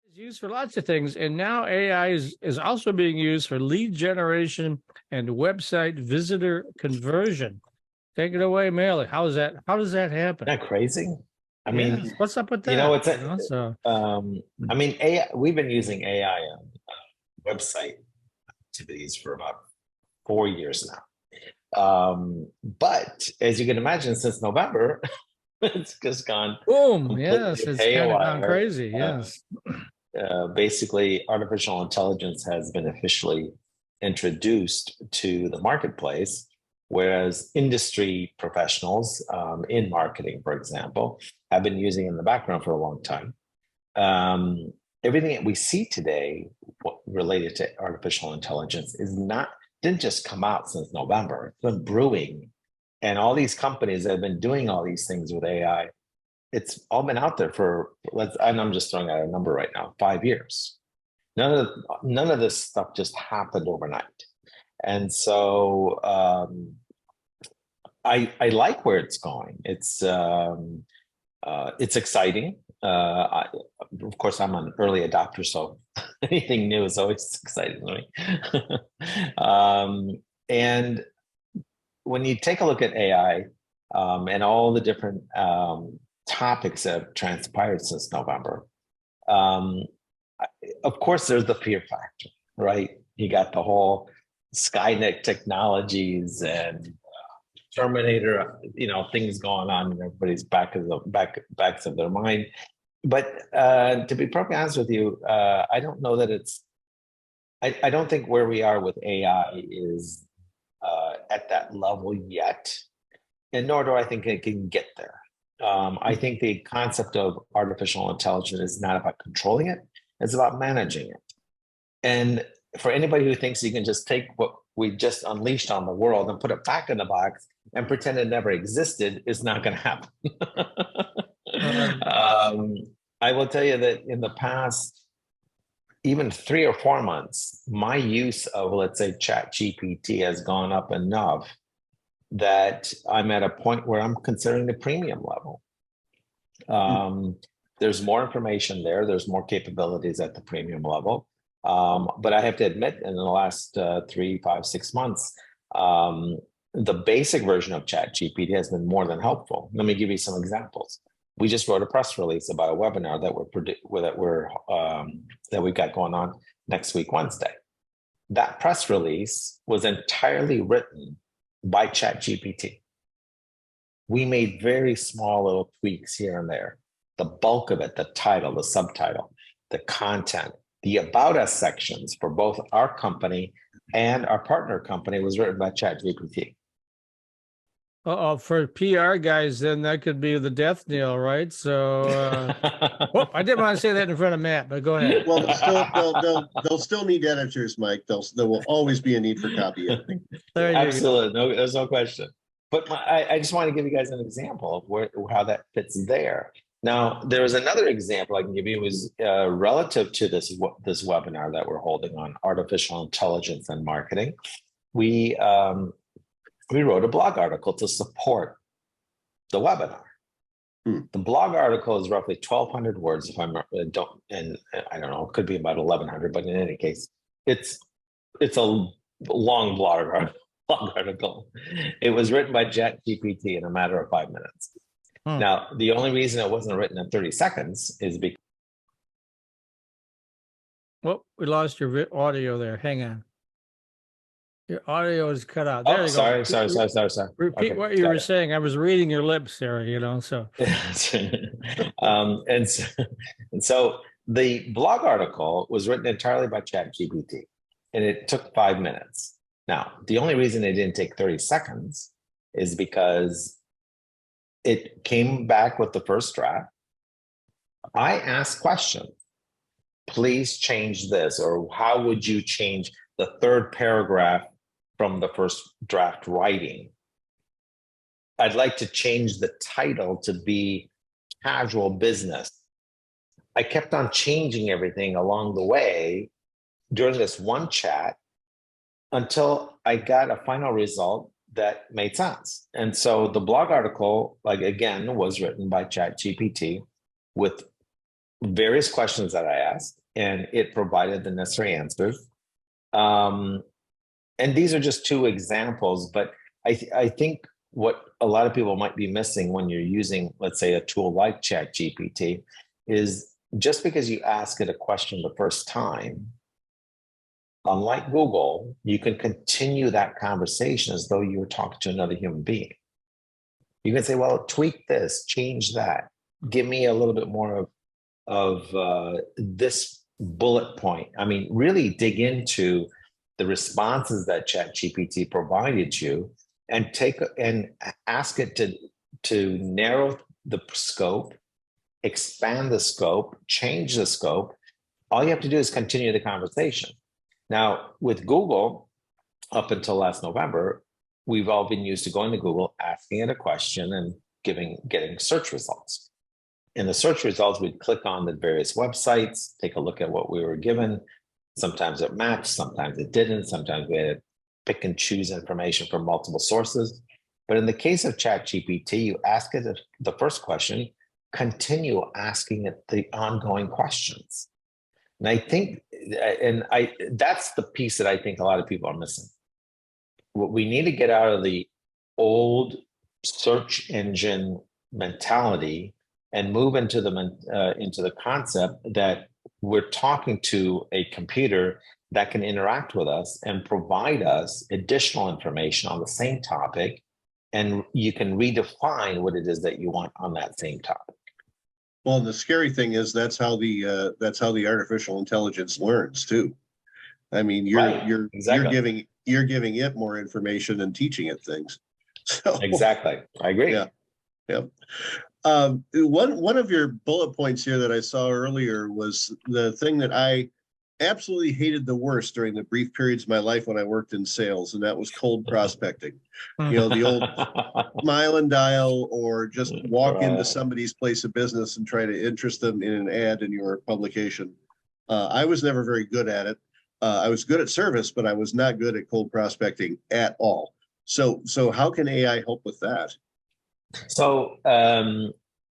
It's used for lots of things, and now AI is also being used for lead generation and website visitor conversion. Take it away, Mailey. How does that happen? Isn't that crazy? I Yes. mean, What's up with you know, that? it's a, So I mean, AI, we've been using AI on website activities for about 4 years now. But as you can imagine, since November, it's just gone boom. Yes, completely it's kind of gone haywire. crazy. Yes. Basically, artificial intelligence has been officially introduced to the marketplace, whereas industry professionals in marketing, for example, have been using it in the background for a long time. Everything that we see today related to artificial intelligence didn't just come out since November. It's been brewing, and all these companies that have been doing all these things with AI, it's all been out there for and I'm just throwing out a number right now, 5 years. None of this stuff just happened overnight, and so I like where it's going. It's exciting. Of course, I'm an early adopter, so anything new is always exciting to me. And when you take a look at AI and all the different topics that have transpired since November, of course, there's the fear factor, right? You got the whole Skynet technologies and Terminator, things going on in everybody's backs of their mind. But to be perfectly honest with you, I don't know that I don't think where we are with AI is at that level yet, and nor do I think it can get there. I think the concept of artificial intelligence is not about controlling it; it's about managing it. And for anybody who thinks you can just take what we just unleashed on the world and put it back in the box and pretend it never existed, is not going to happen. I will tell you that in the past, even 3 or 4 months, my use of, let's say, ChatGPT has gone up enough that I'm at a point where I'm considering the premium level. There's more information there. There's more capabilities at the premium level. But I have to admit, in the last 3, 5, 6 months, the basic version of ChatGPT has been more than helpful. Let me give you some examples. We just wrote a press release about a webinar that we've got going on next week, Wednesday. That press release was entirely written by ChatGPT. We made very small little tweaks here and there. The bulk of it, the title, the subtitle, the content, the About Us sections for both our company and our partner company was written by ChatGPT. For PR guys, then that could be the death knell, right? So, I didn't want to say that in front of Matt, but go ahead. Well, they'll still need editors, Mike. There will always be a need for copy editing. Absolutely, no, there's no question. But I just want to give you guys an example of how that fits there. Now, there is another example I can give you is relative to this webinar that we're holding on artificial intelligence and marketing. We wrote a blog article to support the webinar. The blog article is roughly 1,200 words, if I don't know, it could be about 1,100, but in any case, it's a long blog article. It was written by ChatGPT in a matter of 5 minutes. Now, the only reason it wasn't written in 30 seconds is because. Well, we lost your audio there. Hang on. Your audio is cut out. There you sorry. go. Repeat what you were saying. I was reading your lips there, so. and so the blog article was written entirely by ChatGPT, and it took 5 minutes. Now, the only reason it didn't take 30 seconds is because it came back with the first draft. I asked questions. Please change this, or how would you change the third paragraph from the first draft writing? I'd like to change the title to be casual business. I kept on changing everything along the way during this one chat until I got a final result that made sense. And so the blog article, again, was written by ChatGPT with various questions that I asked. and it provided the necessary answers. And these are just two examples, but I think what a lot of people might be missing when you're using, let's say, a tool like ChatGPT is just because you ask it a question the first time, unlike Google, you can continue that conversation as though you were talking to another human being. You can say, well, tweak this, change that, give me a little bit more of this bullet point. I mean, really dig into the responses that ChatGPT provided you and ask it to narrow the scope, expand the scope, change the scope. All you have to do is continue the conversation. Now, with Google, up until last November, we've all been used to going to Google, asking it a question and getting search results. In the search results, we'd click on the various websites, take a look at what we were given. Sometimes it matched, sometimes it didn't. Sometimes we had to pick and choose information from multiple sources. But in the case of ChatGPT, you ask it the first question, continue asking it the ongoing questions. And I think, that's the piece that I think a lot of people are missing. What we need to get out of the old search engine mentality and move into the concept that we're talking to a computer that can interact with us and provide us additional information on the same topic, and you can redefine what it is that you want on that same topic. Well, the scary thing is that's how the artificial intelligence learns too. I mean, you're giving it more information and teaching it things. So exactly, I agree. Yeah, yeah. One of your bullet points here that I saw earlier was the thing that I absolutely hated the worst during the brief periods of my life when I worked in sales, and that was cold prospecting. You know, the old smile and dial, or just walk into somebody's place of business and try to interest them in an ad in your publication. I was never very good at it. I was good at service, but I was not good at cold prospecting at all. So how can AI help with that? So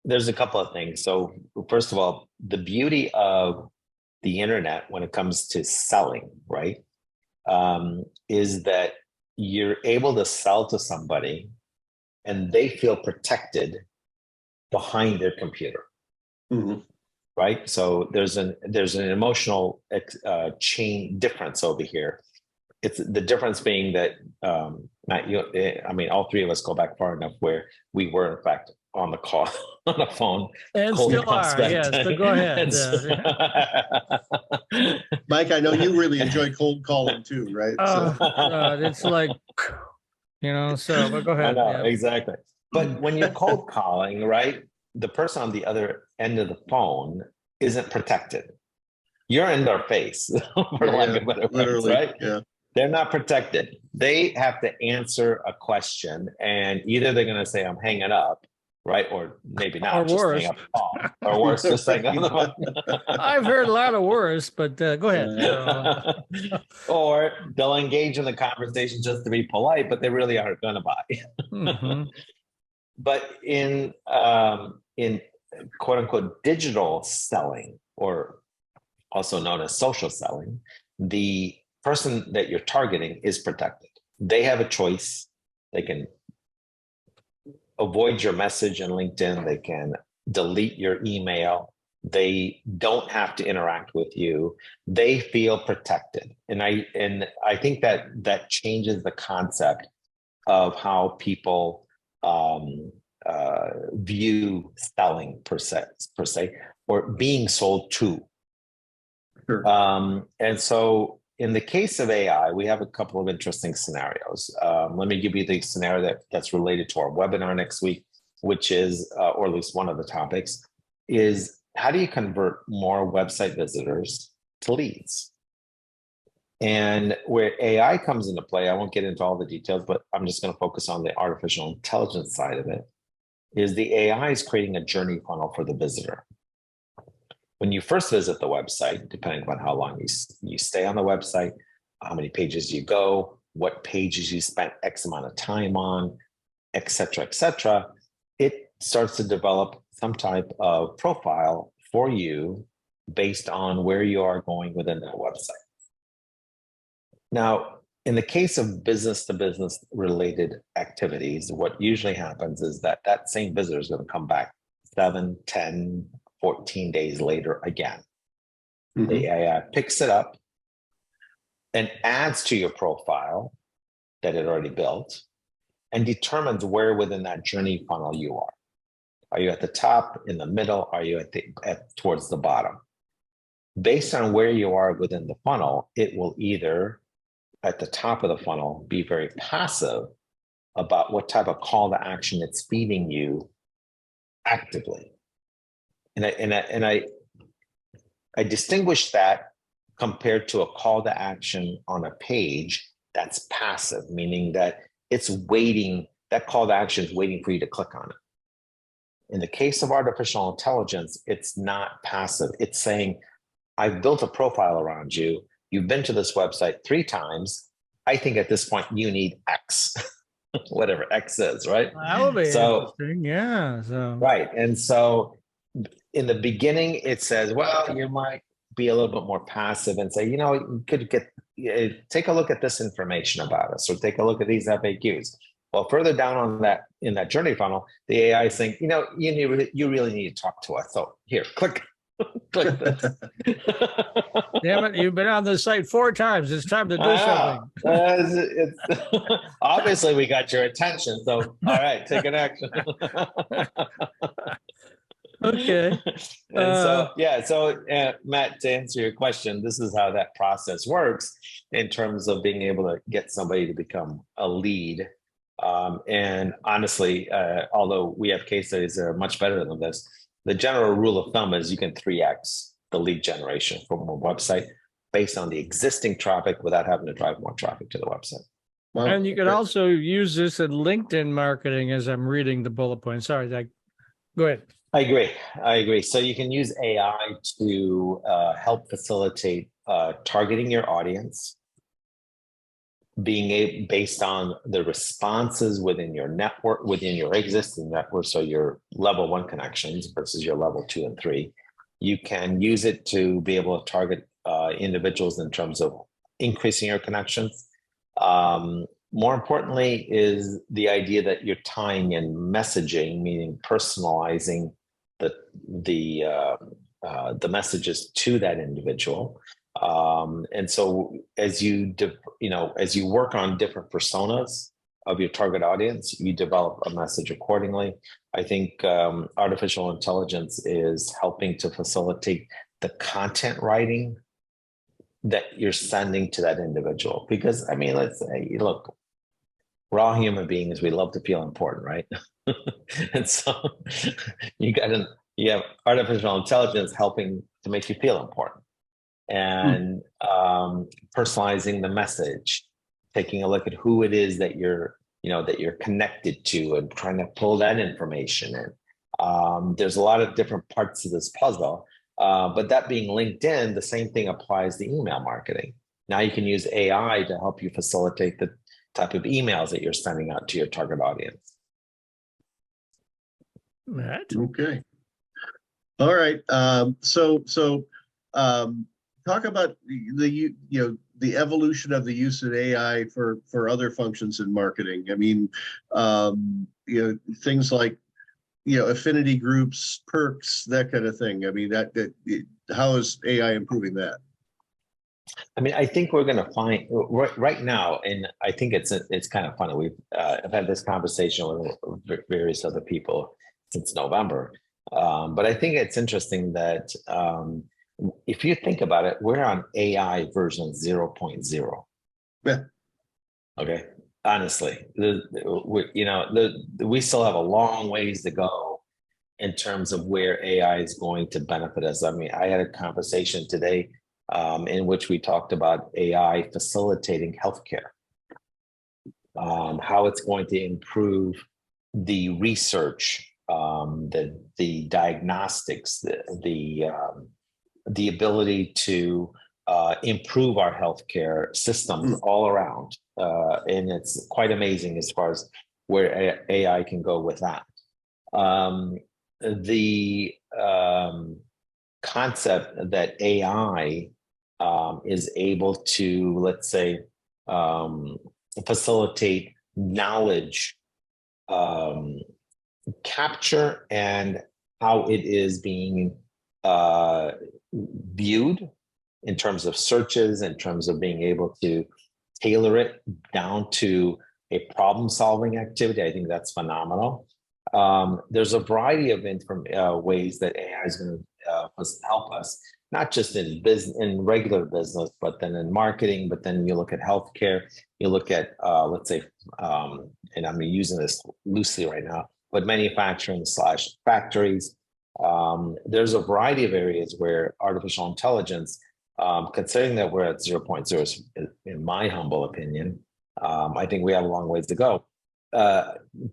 there's a couple of things. So first of all, the beauty of the internet when it comes to selling, right, is that you're able to sell to somebody and they feel protected behind their computer. Mm-hmm. Right? So there's an emotional chain difference over here. It's the difference being that Matt, I mean, all three of us go back far enough where we were in fact on the call on the phone and still are. Yes, so go ahead. Mike, I know you really enjoy cold calling too, right? It's like, so but go ahead. I know, exactly. But when you're cold calling, right, the person on the other end of the phone isn't protected. You're in their face, for lack of better words, right? Yeah. They're not protected. They have to answer a question, and either they're going to say, "I'm hanging up," right, or maybe not, or just worse, hang up the phone, or worse, just hang up the phone. I've heard a lot of worse, but go ahead. Or they'll engage in the conversation just to be polite, but they really aren't going to buy. Mm-hmm. But in quote unquote digital selling, or also known as social selling, the person that you're targeting is protected. They have a choice. They can avoid your message in LinkedIn. They can delete your email. They don't have to interact with you. They feel protected. And I think that changes the concept of how people view selling per se, or being sold to. Sure. And so in the case of AI, we have a couple of interesting scenarios. Let me give you the scenario that's related to our webinar next week, which is, or at least one of the topics, is how do you convert more website visitors to leads? And where AI comes into play, I won't get into all the details, but I'm just going to focus on the artificial intelligence side of it, is the AI is creating a journey funnel for the visitor. When you first visit the website, depending upon how long you stay on the website, how many pages you go, what pages you spent X amount of time on, et cetera, it starts to develop some type of profile for you based on where you are going within that website. Now, in the case of business to business related activities, what usually happens is that that same visitor is going to come back 7, 10, 14 days later again. Mhm. The AI picks it up and adds to your profile that it already built and determines where within that journey funnel you are. Are you at the top, in the middle? Are you towards the bottom? Based on where you are within the funnel, it will either at the top of the funnel be very passive about what type of call to action it's feeding you actively. And I distinguish that compared to a call to action on a page that's passive, meaning that it's waiting, that call to action is waiting for you to click on it. In the case of artificial intelligence, it's not passive. It's saying, I've built a profile around you. You've been to this website 3 times. I think at this point you need X, whatever X is, right? That would be interesting. Yeah. So Right. And so in the beginning, it says, well, you might be a little bit more passive and say, you could take a look at this information about us, or take a look at these FAQs. Well, further down on that, in that journey funnel, the AI is saying, you really need to talk to us. So here, click this. damn it, you've been on the site 4 times. It's time to do something. Obviously, we got your attention. So, all right, take an action. Okay. So Matt, to answer your question, this is how that process works in terms of being able to get somebody to become a lead. And honestly, although we have case studies that are much better than this, the general rule of thumb is you can 3x the lead generation from a website based on the existing traffic without having to drive more traffic to the website. Wow. And you could also use this in LinkedIn marketing as I'm reading the bullet point. Sorry, Zach. Go ahead. I agree. So you can use AI to help facilitate targeting your audience, based on the responses within your network, within your existing network. So your level 1 connections versus your level 2 and 3. You can use it to be able to target individuals in terms of increasing your connections. More importantly is the idea that you're tying in messaging, meaning personalizing the messages to that individual. And so as you work on different personas of your target audience, you develop a message accordingly. I think artificial intelligence is helping to facilitate the content writing that you're sending to that individual. Because, I mean, let's say, look, we're all human beings. We love to feel important, right? And so you have artificial intelligence helping to make you feel important, and personalizing the message, taking a look at who it is that you're connected to, and trying to pull that information in. There's a lot of different parts of this puzzle, but that being linked in, the same thing applies to email marketing. Now you can use AI to help you facilitate the type of emails that you're sending out to your target audience. Matt? Okay. All right. So talk about the evolution of the use of AI for other functions in marketing. I mean, things like affinity groups, perks, that kind of thing. I mean, how is AI improving that? I mean, I think we're going to find right now, and I think it's kind of funny. I've had this conversation with various other people since November, but I think it's interesting that if you think about it, we're on AI version 0.0. Yeah. Okay. Honestly, we still have a long ways to go in terms of where AI is going to benefit us. I mean, I had a conversation today in which we talked about AI facilitating healthcare, how it's going to improve the research, the diagnostics, the ability to improve our healthcare system all around. And it's quite amazing as far as where AI can go with that. concept that AI is able to, let's say, facilitate knowledge capture and how it is being viewed in terms of searches, in terms of being able to tailor it down to a problem-solving activity. I think that's phenomenal. There's a variety of ways that AI is going to help us, not just in business, in regular business, but then in marketing. But then you look at healthcare, you look at, let's say, and I'm using this loosely right now, but manufacturing / factories. There's a variety of areas where artificial intelligence, considering that we're at 0.0, in my humble opinion, I think we have a long ways to go.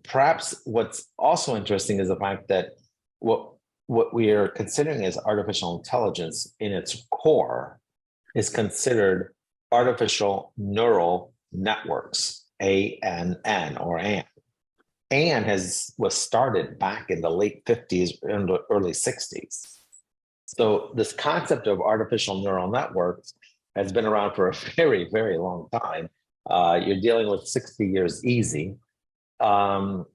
Perhaps what's also interesting is the fact that what we are considering as artificial intelligence in its core is considered artificial neural networks, ANN or ANN. ANN was started back in the late 50s and early 60s. So this concept of artificial neural networks has been around for a very, very long time. You're dealing with 60 years easy. And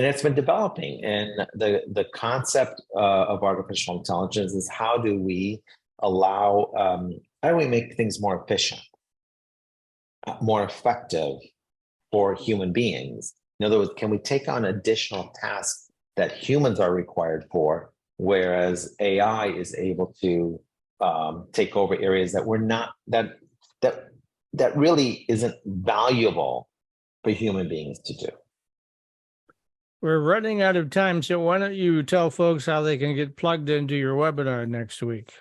it's been developing. And the concept of artificial intelligence is how do we make things more efficient, more effective for human beings? In other words, can we take on additional tasks that humans are required for, whereas AI is able to take over areas that we're not, that really isn't valuable for human beings to do? We're running out of time, so why don't you tell folks how they can get plugged into your webinar next week?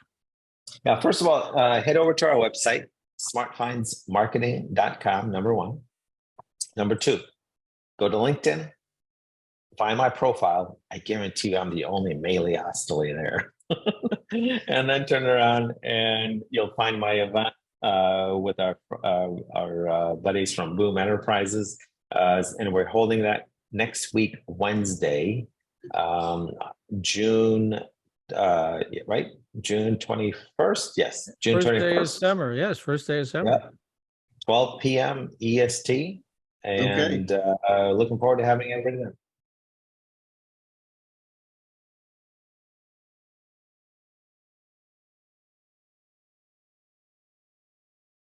Yeah, first of all, head over to our website, smartfindsmarketing.com, number one. Number two, go to LinkedIn, find my profile. I guarantee you I'm the only male hostile there. And then turn around and you'll find my event with our buddies from Boom Enterprises. And we're holding that next week, Wednesday, June, right? June 21st? Yes, June 21st. First day of summer. Yes, first day of summer. Yeah. 12 p.m. EST. And looking forward to having everybody there.